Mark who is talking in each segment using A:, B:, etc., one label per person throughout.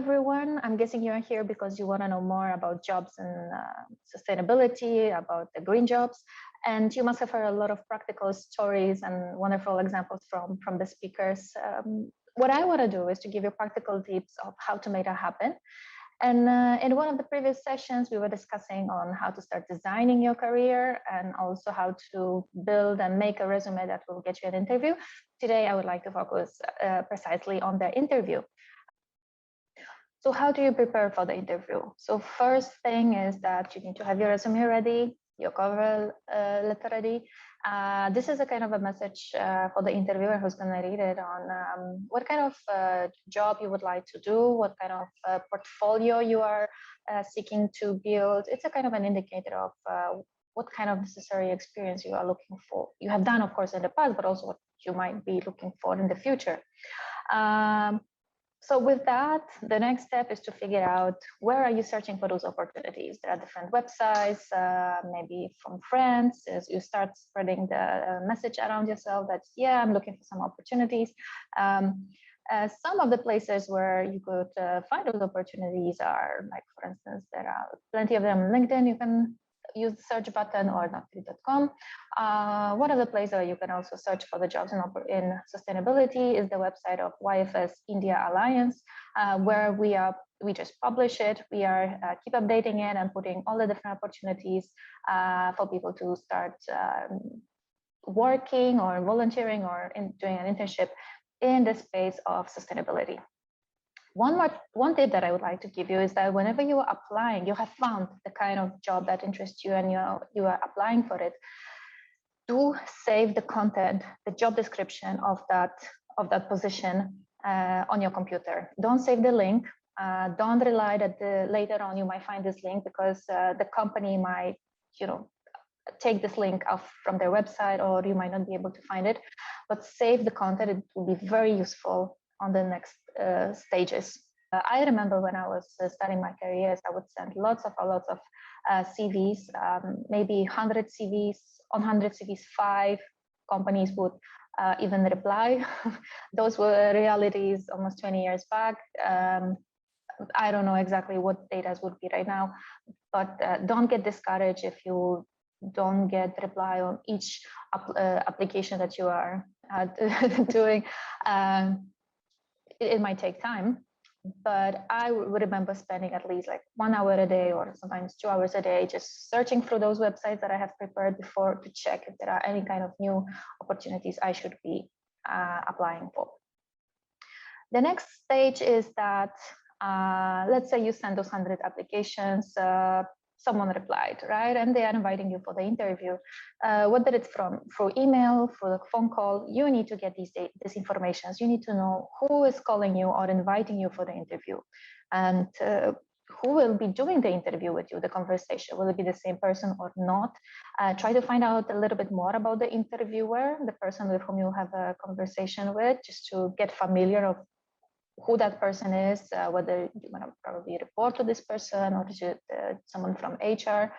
A: everyone. I'm guessing you're here because you want to know more about jobs and sustainability, about the green jobs. And you must have heard a lot of practical stories and wonderful examples from the speakers. What I want to do is to give you practical tips of how to make that happen. And in one of the previous sessions, we were discussing on how to start designing your career and also how to build and make a resume that will get you an interview. Today, I would like to focus precisely on the interview. So how do you prepare for the interview? So first thing is that you need to have your resume ready, your cover letter ready. This is a kind of a message for the interviewer who's going to read it on what kind of job you would like to do, what kind of portfolio you are seeking to build. It's a kind of an indicator of what kind of necessary experience you are looking for. You have done, of course, in the past, but also what you might be looking for in the future. So with that, the next step is to figure out where are you searching for those opportunities. There are different websites, maybe from friends, as you start spreading the message around yourself that, yeah, I'm looking for some opportunities. Some of the places where you could find those opportunities are, like, for instance, there are plenty of them on LinkedIn. You can use the search button, or not.com. One of the places where you can also search for the jobs in sustainability is the website of YFS India Alliance, where we just publish it. We are keep updating it and putting all the different opportunities for people to start working or volunteering or doing an internship in the space of sustainability. One tip that I would like to give you is that whenever you are applying, you have found the kind of job that interests you and you are applying for it, do save the content, the job description of that position on your computer. Don't save the link. Don't rely that later on you might find this link because the company might, take this link off from their website, or you might not be able to find it. But save the content. It will be very useful on the next stages. I remember when I was starting my careers, I would send lots of CVs, maybe 100 CVs. On 100 CVs, 5 companies would even reply. Those were realities almost 20 years back. I don't know exactly what data would be right now, but don't get discouraged if you don't get reply on each application that you are doing. It might take time, but I would remember spending at least like 1 hour a day or sometimes 2 hours a day just searching through those websites that I have prepared before to check if there are any kind of new opportunities I should be applying for. The next stage is that, let's say you send those 100 applications, someone replied, right? And they are inviting you for the interview. Whether it's through email, through a phone call, you need to get these information. You need to know who is calling you or inviting you for the interview, and who will be doing the interview with you, the conversation. Will it be the same person or not? Try to find out a little bit more about the interviewer, the person with whom you have a conversation with, just to get familiar of who that person is, whether you're going to probably report to this person or to someone from HR.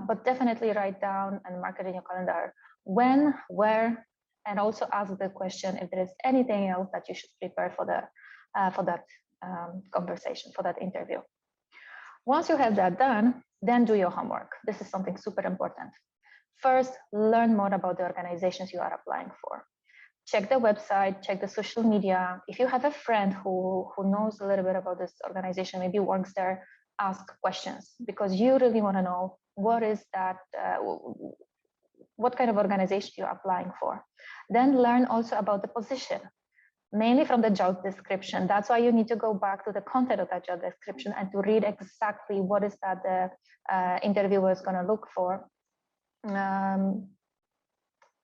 A: But definitely write down and mark it in your calendar when, where, and also ask the question if there is anything else that you should prepare for that conversation, for that interview. Once you have that done, then do your homework. This is something super important. First, learn more about the organizations you are applying for. Check the website, check the social media. If you have a friend who knows a little bit about this organization, maybe works there, ask questions, because you really want to know what is that, what kind of organization you're applying for. Then learn also about the position, mainly from the job description. That's why you need to go back to the content of that job description and to read exactly what is that the interviewer is going to look for.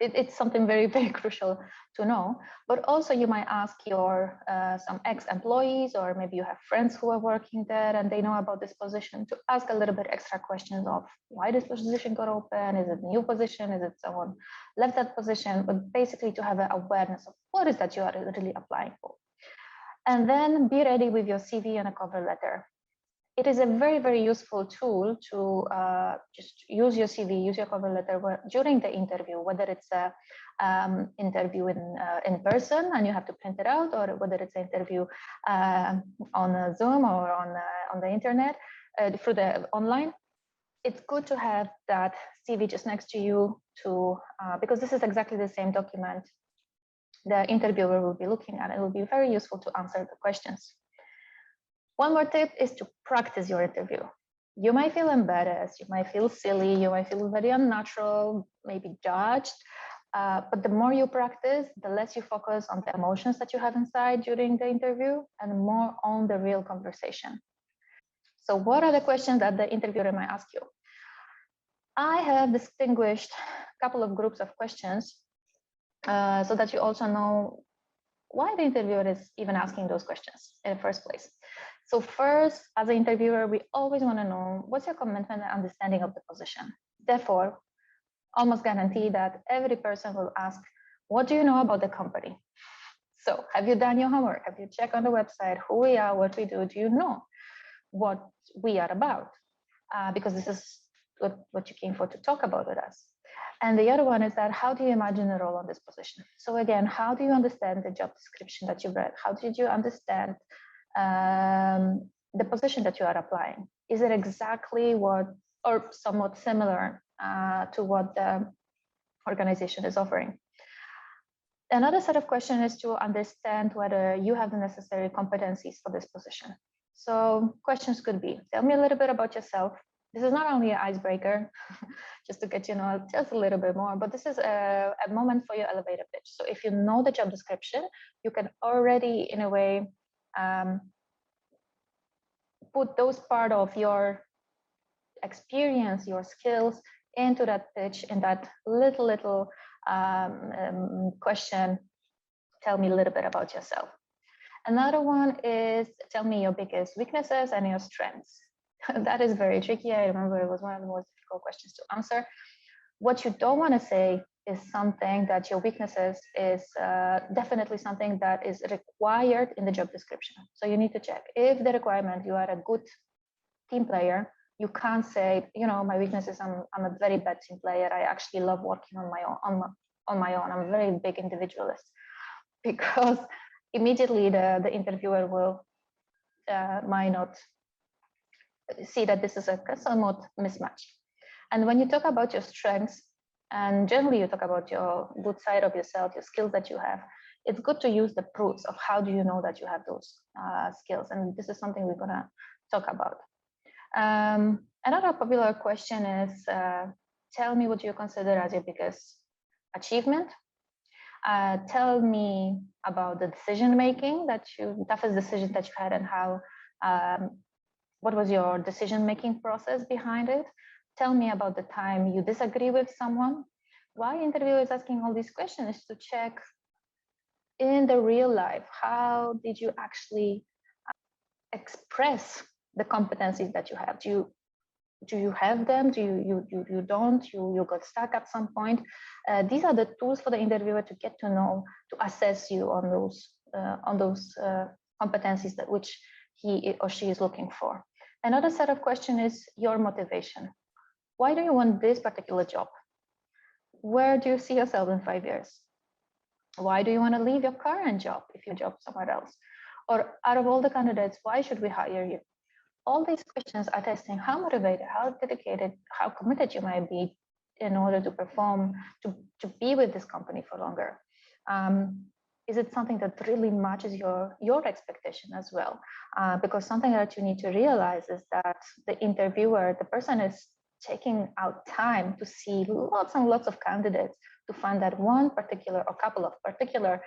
A: It's something very, very crucial to know. But also you might ask your some ex-employees, or maybe you have friends who are working there and they know about this position, to ask a little bit extra questions of why this position got open. Is it a new position? Is it someone left that position? But basically to have an awareness of what is that you are really applying for. And then be ready with your CV and a cover letter. it is a very, very useful tool to just use your CV, use your cover letter during the interview, whether it's a interview in person and you have to print it out, or whether it's an interview on Zoom or on the internet through the online. It's good to have that CV just next to you because this is exactly the same document the interviewer will be looking at. It will be very useful to answer the questions. One more tip is to practice your interview. You might feel embarrassed, you might feel silly, you might feel very unnatural, maybe judged, but the more you practice, the less you focus on the emotions that you have inside during the interview and more on the real conversation. So what are the questions that the interviewer might ask you? I have distinguished a couple of groups of questions so that you also know why the interviewer is even asking those questions in the first place. So first, as an interviewer, we always want to know what's your commitment and understanding of the position. Therefore, almost guarantee that every person will ask, what do you know about the company? So have you done your homework? Have you checked on the website who we are, what we do? Do you know what we are about? Because this is what you came for to talk about with us. And the other one is that how do you imagine a role on this position? So again, how do you understand the job description that you read? How did you understand the position that you are applying? Is it exactly what, or somewhat similar to what the organization is offering? Another set of questions is to understand whether you have the necessary competencies for this position. So questions could be, tell me a little bit about yourself. This is not only an icebreaker, just to get you know just a little bit more, but this is a moment for your elevator pitch. So if you know the job description, you can already, in a way, put those part of your experience, your skills into that pitch in that little question. Tell me a little bit about yourself. Another one is tell me your biggest weaknesses and your strengths. That is very tricky. I remember it was one of the most difficult questions to answer. What you don't want to say is something that your weaknesses is definitely something that is required in the job description. So you need to check if the requirement, you are a good team player. You can't say, you know, my weakness is I'm a very bad team player. I actually love working on my own. I'm a very big individualist, because immediately the interviewer will might not see that this is a somewhat mismatch. And when you talk about your strengths, and generally you talk about your good side of yourself, your skills that you have, it's good to use the proofs of how do you know that you have those skills. And this is something we're gonna talk about. Another popular question is, tell me what you consider as your biggest achievement. Tell me about the decision-making toughest decision that you had, and how, what was your decision-making process behind it? Tell me about the time you disagree with someone. Why interviewer is asking all these questions is to check in the real life, how did you actually express the competencies that you have? Do you have them? Do you don't? You got stuck at some point? These are the tools for the interviewer to get to know, to assess you on those competencies that which he or she is looking for. Another set of questions is your motivation. Why do you want this particular job? Where do you see yourself in 5 years? Why do you want to leave your current job if you job somewhere else? Or out of all the candidates, why should we hire you? All these questions are testing how motivated, how dedicated, how committed you might be in order to perform, to be with this company for longer. Is it something that really matches your expectation as well? Because something that you need to realize is that the interviewer, the person is taking out time to see lots and lots of candidates to find that one particular or couple of particular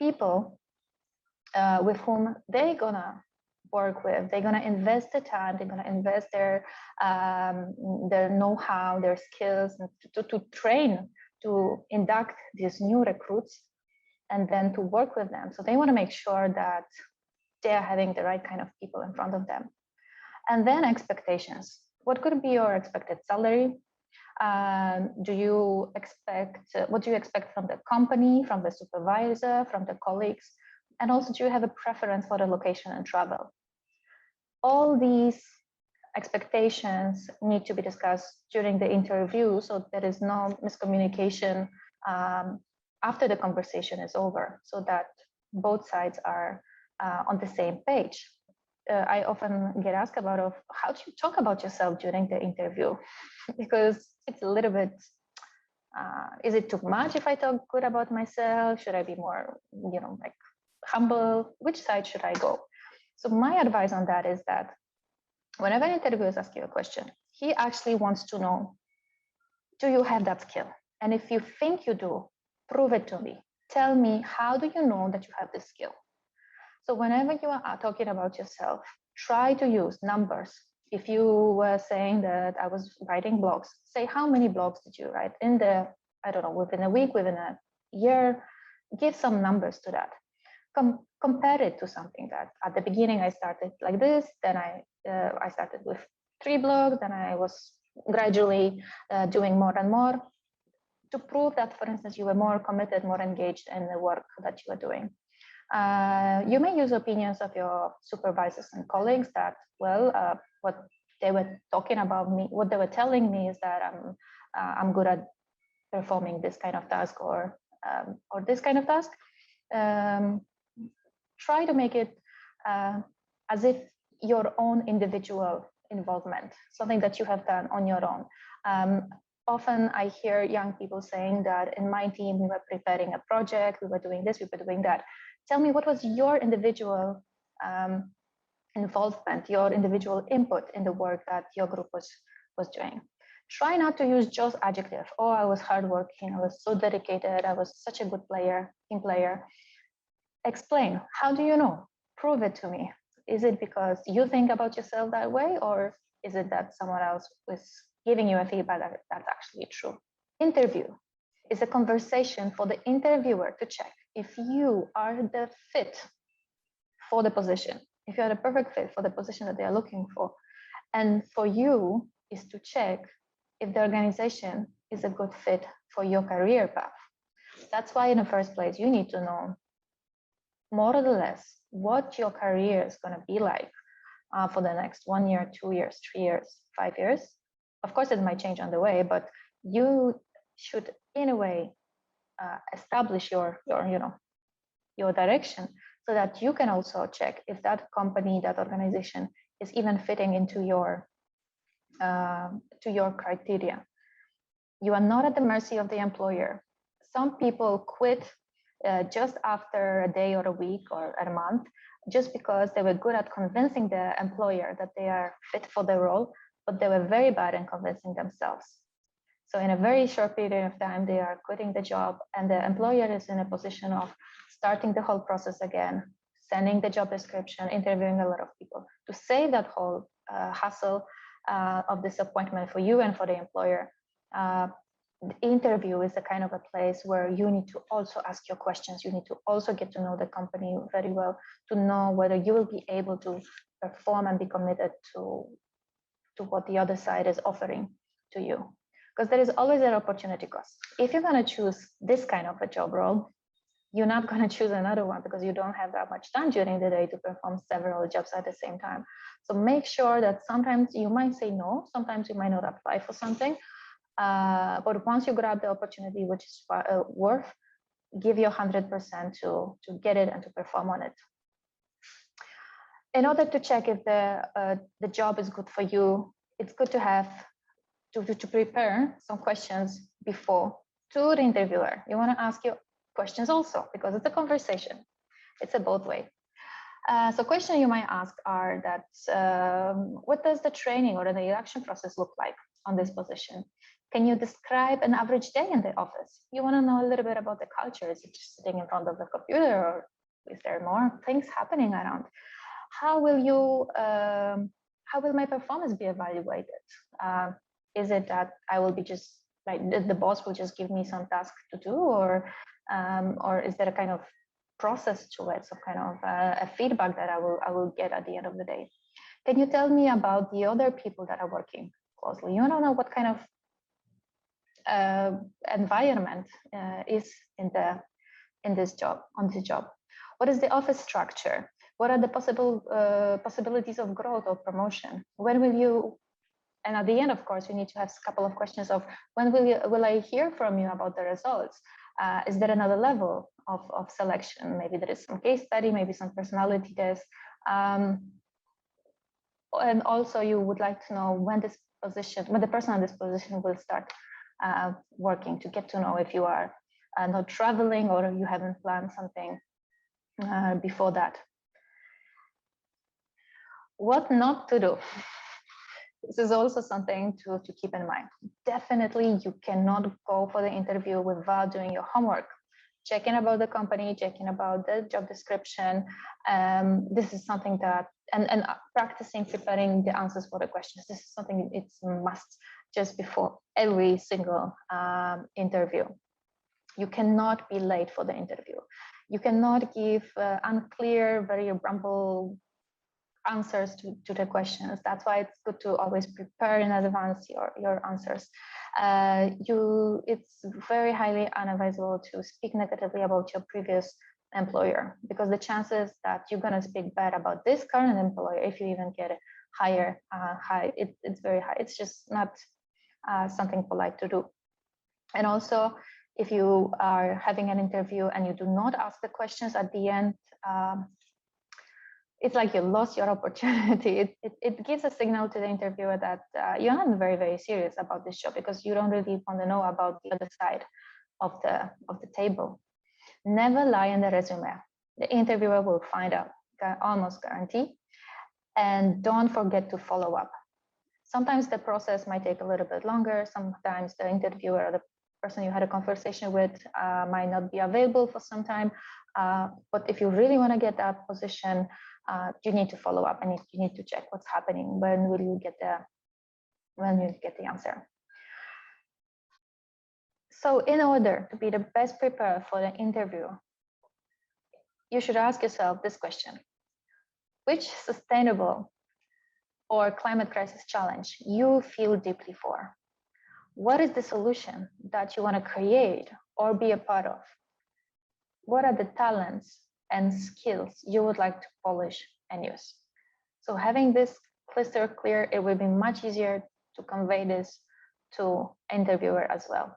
A: people with whom they're gonna work with. They're gonna invest the time, they're gonna invest their know-how, their skills to train, to induct these new recruits and then to work with them. So they want to make sure that they're having the right kind of people in front of them. And then expectations. What could be your expected salary? What do you expect from the company, from the supervisor, from the colleagues? And also, do you have a preference for the location and travel? all these expectations need to be discussed during the interview, so there is no miscommunication after the conversation is over, so that both sides are on the same page. I often get asked about how do you talk about yourself during the interview, because it's a little bit, is it too much if I talk good about myself? Should I be more, like humble? Which side should I go? So my advice on that is that whenever an interviewer is asking you a question, he actually wants to know, do you have that skill? And if you think you do, prove it to me. Tell me, how do you know that you have this skill? So whenever you are talking about yourself, try to use numbers. If you were saying that I was writing blogs, say how many blogs did you write in within a week, within a year, give some numbers to that. Compare it to something that at the beginning I started like this, then I started with 3 blogs, then I was gradually doing more and more, to prove that, for instance, you were more committed, more engaged in the work that you were doing. You may use opinions of your supervisors and colleagues that, what they were talking about me, what they were telling me is that I'm good at performing this kind of task or this kind of task. Try to make it as if your own individual involvement, something that you have done on your own. Often I hear young people saying that in my team, we were preparing a project, we were doing this, we were doing that. Tell me, what was your individual involvement, your individual input in the work that your group was doing? Try not to use just adjective. Oh, I was hardworking, I was so dedicated, I was such a good player, team player. Explain, how do you know? Prove it to me. Is it because you think about yourself that way, or is it that someone else was giving you a feedback that that's actually true? Interview is a conversation for the interviewer to check if you are the fit for the position, if you are the perfect fit for the position that they are looking for. And for you is to check if the organization is a good fit for your career path. That's why in the first place, you need to know more or less what your career is going to be like for the next 1 year, 2 years, 3 years, 5 years. Of course, it might change on the way, but you should, in a way, establish your direction, so that you can also check if that company, that organization is even fitting into your to your criteria. You are not at the mercy of the employer. Some people quit just after a day or a week or a month, just because they were good at convincing the employer that they are fit for the role, but they were very bad in convincing themselves. So in a very short period of time, they are quitting the job, and the employer is in a position of starting the whole process again, sending the job description, interviewing a lot of people. To save that whole hassle of disappointment for you and for the employer, the interview is a kind of a place where you need to also ask your questions. You need to also get to know the company very well, to know whether you will be able to perform and be committed to what the other side is offering to you. Because there is always an opportunity cost. If you're going to choose this kind of a job role, you're not going to choose another one because you don't have that much time during the day to perform several jobs at the same time. So make sure that sometimes you might say no, sometimes you might not apply for something. But once you grab the opportunity, which is worth, give your 100% to get it and to perform on it. In order to check if the job is good for you, it's good to have to prepare some questions before to the interviewer. You want to ask your questions also, because it's a conversation. It's a both way. So questions you might ask are that, what does the training or the induction process look like on this position? Can you describe an average day in the office? You want to know a little bit about the culture. Is it just sitting in front of the computer, or is there more things happening around? How will my performance be evaluated? Is it that I will be just like the boss will just give me some task to do, or is there a kind of process to it, some kind of a feedback that I will get at the end of the day? Can you tell me about the other people that are working closely? You don't know what kind of environment is on this job. What is the office structure? What are the possibilities of growth or promotion? When will you, and at the end, of course, we need to have a couple of questions of when will I hear from you about the results? Is there another level of selection? Maybe there is some case study, maybe some personality test. And also you would like to know when the person on this position will start working, to get to know if you are not traveling or you haven't planned something before that. What not to do? This is also something to keep in mind. Definitely, you cannot go for the interview without doing your homework, checking about the company, checking about the job description. This is something that, and practicing preparing the answers for the questions. This is something it's a must just before every single interview. You cannot be late for the interview. You cannot give unclear, very rumble answers to the questions. That's why it's good to always prepare in advance your answers. It's very highly unadvisable to speak negatively about your previous employer, because the chances that you're going to speak bad about this current employer, if you even get higher, it's very high. It's just not something polite to do. And also, if you are having an interview and you do not ask the questions at the end, it's like you lost your opportunity. It gives a signal to the interviewer that you're not very, very serious about this job, because you don't really want to know about the other side of the table. Never lie in the resume. The interviewer will find out, almost guarantee. And don't forget to follow up. Sometimes the process might take a little bit longer. Sometimes the interviewer or the person you had a conversation with might not be available for some time. But if you really want to get that position, you need to follow up and you need to check what's happening. When will you get the answer? So in order to be the best prepared for the interview, you should ask yourself this question: which sustainable or climate crisis challenge you feel deeply for? What is the solution that you want to create or be a part of? What are the talents and skills you would like to polish and use? So having this crystal clear, it will be much easier to convey this to interviewer as well.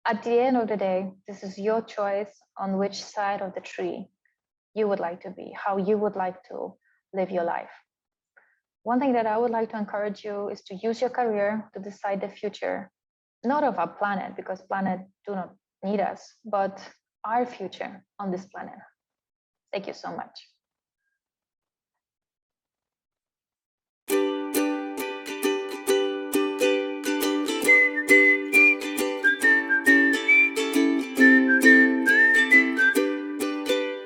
A: At the end of the day, this is your choice on which side of the tree you would like to be, how you would like to live your life. One thing that I would like to encourage you is to use your career to decide the future, not of our planet, because planet do not need us, but our future on this planet. Thank you so much.